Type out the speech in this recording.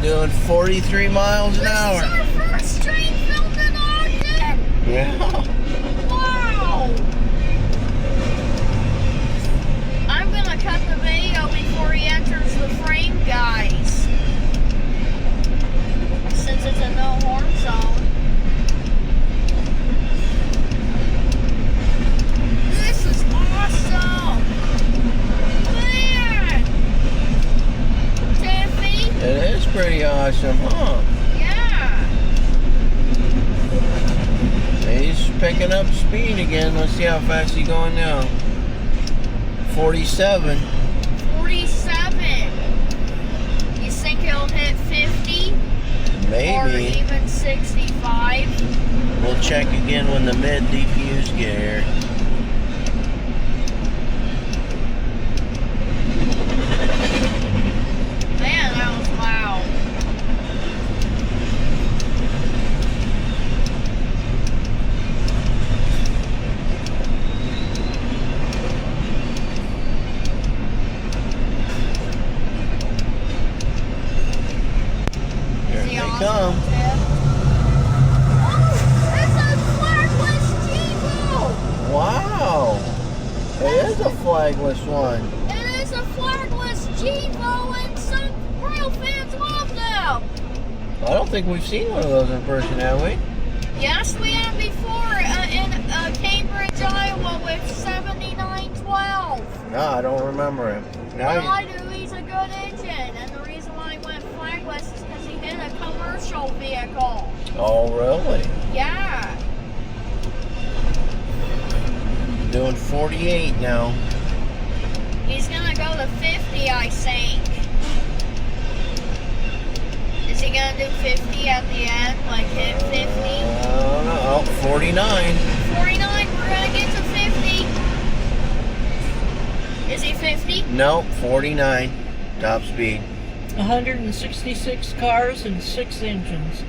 Doing 43 miles an hour. This is our first train filmed in Ogden. Yeah. Wow. I'm gonna cut the video before he enters the frame, guys. Since it's a no horn zone. This is awesome. Man. Tiffy. It is pretty awesome, huh? Yeah. He's picking up speed again. Let's see how fast he's going now. 47. 47. You think he'll hit 50? Maybe. Or even 65? We'll check again when the mid DPUs get here. Man, that was loud. Here they come. Oh, it's a flagless Jeepo! Wow. It is a flagless one. It is a flagless Jeepo, and some real fans love them. I don't think we've seen one of those in person, have we? Yes, we have before in Cambridge, Iowa with 7912. No, I don't remember him. Well, I do. He's a good engine, and the reason why he went flagless is because he hit a commercial vehicle. Oh, really? Yeah. Doing 48 now. He's gonna go to 50, I think. Is he gonna do 50 at the end? Like hit 50? I don't know. Oh, 49. 49, we're gonna get to 50. Is he 50? Nope, 49. Top speed. 166 cars and 6 engines.